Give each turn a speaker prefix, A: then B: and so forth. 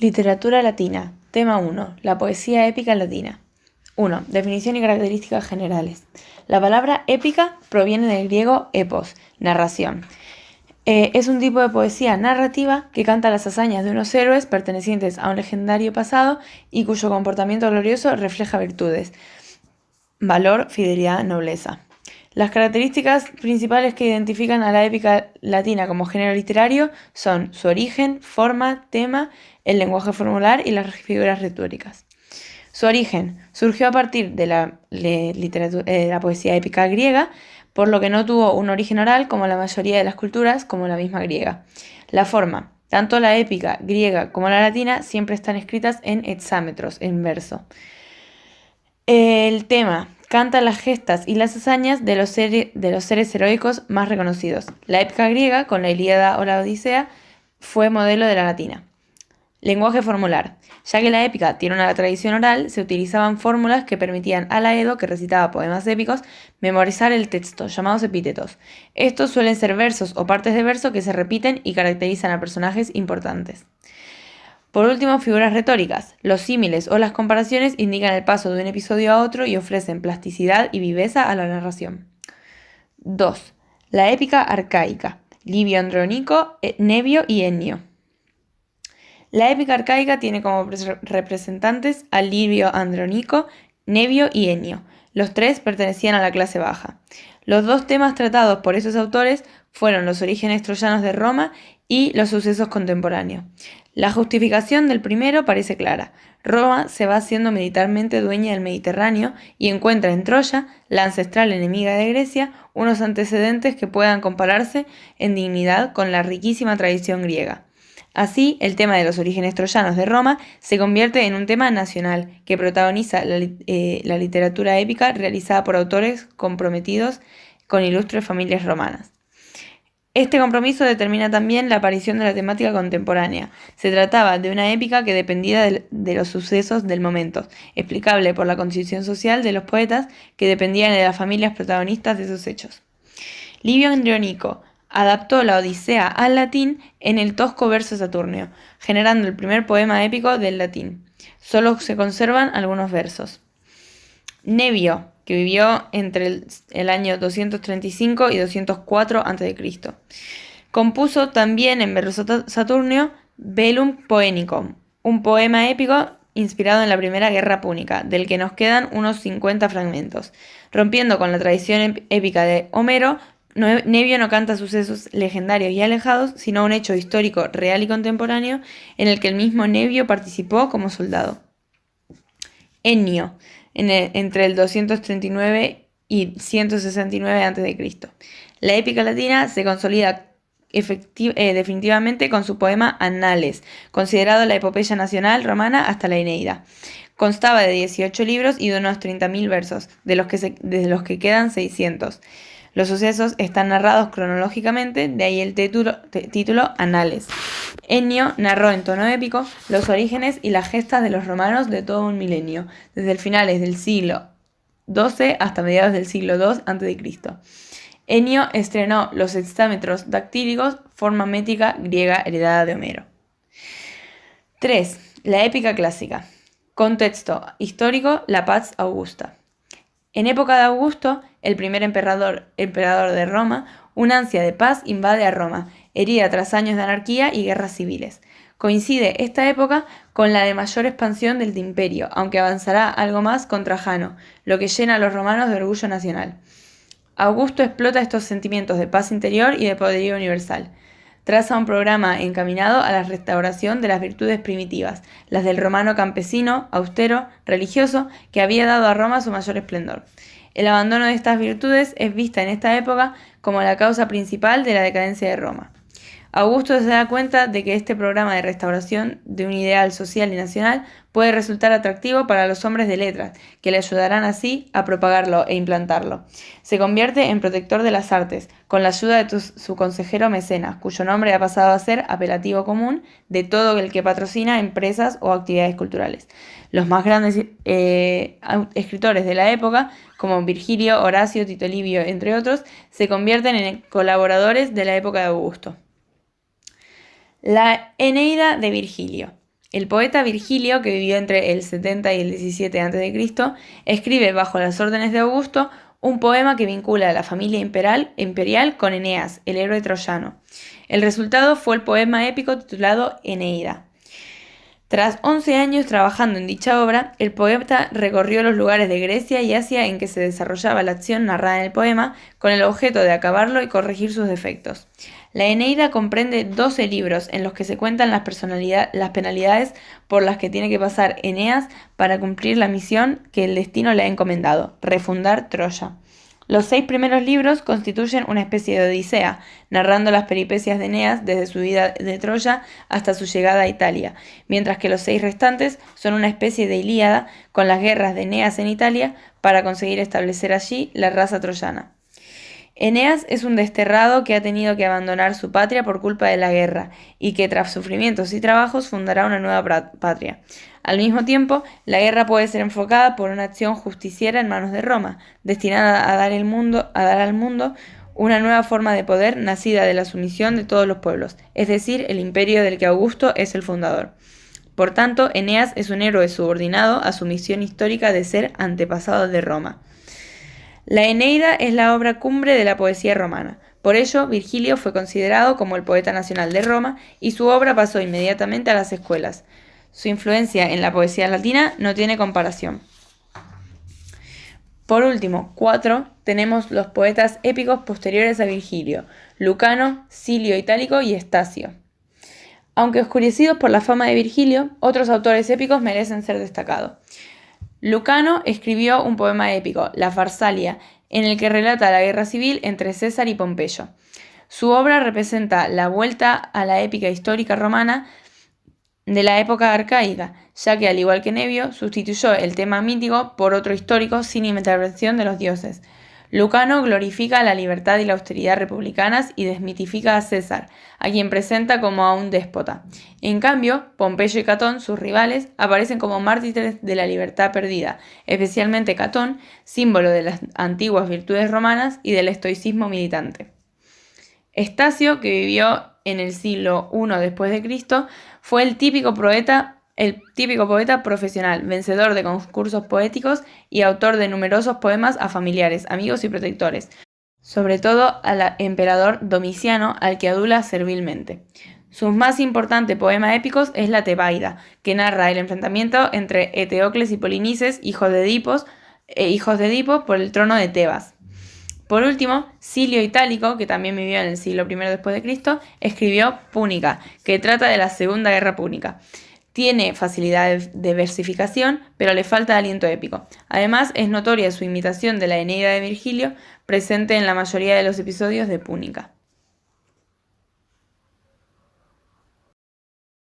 A: Literatura latina. Tema 1. La poesía épica latina. 1. Definición y características generales. La palabra épica proviene del griego epos, narración. Es un tipo de poesía narrativa que canta las hazañas de unos héroes pertenecientes a un legendario pasado y cuyo comportamiento glorioso refleja virtudes, valor, fidelidad, nobleza. Las características principales que identifican a la épica latina como género literario son su origen, forma, tema, el lenguaje formular y las figuras retóricas. Su origen surgió a partir de la poesía épica griega, por lo que no tuvo un origen oral como la mayoría de las culturas, como la misma griega. La forma, tanto la épica griega como la latina, siempre están escritas en hexámetros, en verso. El tema canta las gestas y las hazañas de los seres heroicos más reconocidos. La épica griega, con la Ilíada o la Odisea, fue modelo de la latina. Lenguaje formular. Ya que la épica tiene una tradición oral, se utilizaban fórmulas que permitían al aedo, que recitaba poemas épicos, memorizar el texto, llamados epítetos. Estos suelen ser versos o partes de verso que se repiten y caracterizan a personajes importantes. Por último, figuras retóricas. Los símiles o las comparaciones indican el paso de un episodio a otro y ofrecen plasticidad y viveza a la narración. 2. La épica arcaica. Livio, Andrónico, Nevio y Ennio. La épica arcaica tiene como representantes a Livio, Andrónico, Nevio y Ennio. Los tres pertenecían a la clase baja. Los dos temas tratados por esos autores fueron los orígenes troyanos de Roma y los sucesos contemporáneos. La justificación del primero parece clara. Roma se va haciendo militarmente dueña del Mediterráneo y encuentra en Troya, la ancestral enemiga de Grecia, unos antecedentes que puedan compararse en dignidad con la riquísima tradición griega. Así, el tema de los orígenes troyanos de Roma se convierte en un tema nacional que protagoniza la literatura épica realizada por autores comprometidos con ilustres familias romanas. Este compromiso determina también la aparición de la temática contemporánea. Se trataba de una épica que dependía de los sucesos del momento, explicable por la constitución social de los poetas que dependían de las familias protagonistas de esos hechos. Livio Andrónico adaptó la Odisea al latín en el tosco verso saturnio, generando el primer poema épico del latín. Solo se conservan algunos versos. Nevio, que vivió entre el año 235 y 204 a.C. Compuso también en verso saturnio Velum Poenicum, un poema épico inspirado en la Primera Guerra Púnica, del que nos quedan unos 50 fragmentos. Rompiendo con la tradición épica de Homero, Nevio no canta sucesos legendarios y alejados, sino un hecho histórico real y contemporáneo en el que el mismo Nevio participó como soldado. Ennio, entre el 239 y 169 a.C. La épica latina se consolida definitivamente con su poema Annales, considerado la epopeya nacional romana hasta la Eneida. Constaba de 18 libros y de unos 30.000 versos, de los que quedan 600. Los sucesos están narrados cronológicamente, de ahí el título Annales. Ennio narró en tono épico los orígenes y las gestas de los romanos de todo un milenio, desde finales del siglo XII hasta mediados del siglo II a.C. Ennio estrenó los hexámetros dactílicos, forma métrica griega heredada de Homero. 3. La épica clásica. Contexto histórico: la Pax Augusta. En época de Augusto, el primer emperador de Roma, una ansia de paz invade a Roma, herida tras años de anarquía y guerras civiles. Coincide esta época con la de mayor expansión del imperio, aunque avanzará algo más con Trajano, lo que llena a los romanos de orgullo nacional. Augusto explota estos sentimientos de paz interior y de poderío universal. Traza un programa encaminado a la restauración de las virtudes primitivas, las del romano campesino, austero, religioso, que había dado a Roma su mayor esplendor. El abandono de estas virtudes es vista en esta época como la causa principal de la decadencia de Roma. Augusto se da cuenta de que este programa de restauración de un ideal social y nacional puede resultar atractivo para los hombres de letras, que le ayudarán así a propagarlo e implantarlo. Se convierte en protector de las artes, con la ayuda de su consejero Mecenas, cuyo nombre ha pasado a ser apelativo común de todo el que patrocina empresas o actividades culturales. Los más grandes escritores de la época, como Virgilio, Horacio, Tito Livio, entre otros, se convierten en colaboradores de la época de Augusto. La Eneida de Virgilio. El poeta Virgilio, que vivió entre el 70 y el 17 a.C., escribe bajo las órdenes de Augusto un poema que vincula a la familia imperial con Eneas, el héroe troyano. El resultado fue el poema épico titulado Eneida. Tras 11 años trabajando en dicha obra, el poeta recorrió los lugares de Grecia y Asia en que se desarrollaba la acción narrada en el poema, con el objeto de acabarlo y corregir sus defectos. La Eneida comprende 12 libros en los que se cuentan las penalidades por las que tiene que pasar Eneas para cumplir la misión que el destino le ha encomendado, refundar Troya. Los 6 primeros libros constituyen una especie de odisea, narrando las peripecias de Eneas desde su huida de Troya hasta su llegada a Italia, mientras que los 6 restantes son una especie de Ilíada con las guerras de Eneas en Italia para conseguir establecer allí la raza troyana. Eneas es un desterrado que ha tenido que abandonar su patria por culpa de la guerra y que tras sufrimientos y trabajos fundará una nueva patria. Al mismo tiempo, la guerra puede ser enfocada por una acción justiciera en manos de Roma, destinada a dar al mundo una nueva forma de poder nacida de la sumisión de todos los pueblos, es decir, el imperio del que Augusto es el fundador. Por tanto, Eneas es un héroe subordinado a su misión histórica de ser antepasado de Roma. La Eneida es la obra cumbre de la poesía romana. Por ello, Virgilio fue considerado como el poeta nacional de Roma y su obra pasó inmediatamente a las escuelas. Su influencia en la poesía latina no tiene comparación. Por último, 4, tenemos los poetas épicos posteriores a Virgilio: Lucano, Silio Itálico y Estacio. Aunque oscurecidos por la fama de Virgilio, otros autores épicos merecen ser destacados. Lucano escribió un poema épico, la Farsalia, en el que relata la guerra civil entre César y Pompeyo. Su obra representa la vuelta a la épica histórica romana de la época arcaica, ya que, al igual que Nevio, sustituyó el tema mítico por otro histórico sin intervención de los dioses. Lucano glorifica la libertad y la austeridad republicanas y desmitifica a César, a quien presenta como a un déspota. En cambio, Pompeyo y Catón, sus rivales, aparecen como mártires de la libertad perdida, especialmente Catón, símbolo de las antiguas virtudes romanas y del estoicismo militante. Estacio, que vivió en el siglo I después de Cristo, fue el típico poeta profesional, vencedor de concursos poéticos y autor de numerosos poemas a familiares, amigos y protectores, sobre todo al emperador Domiciano, al que adula servilmente. Sus más importantes poemas épicos es la Tebaida, que narra el enfrentamiento entre Eteocles y Polinices, hijos de Edipo, por el trono de Tebas. Por último, Silio Itálico, que también vivió en el siglo I después de Cristo, escribió Púnica, que trata de la Segunda Guerra Púnica. Tiene facilidad de versificación, pero le falta aliento épico. Además, es notoria su imitación de la Eneida de Virgilio, presente en la mayoría de los episodios de Púnica.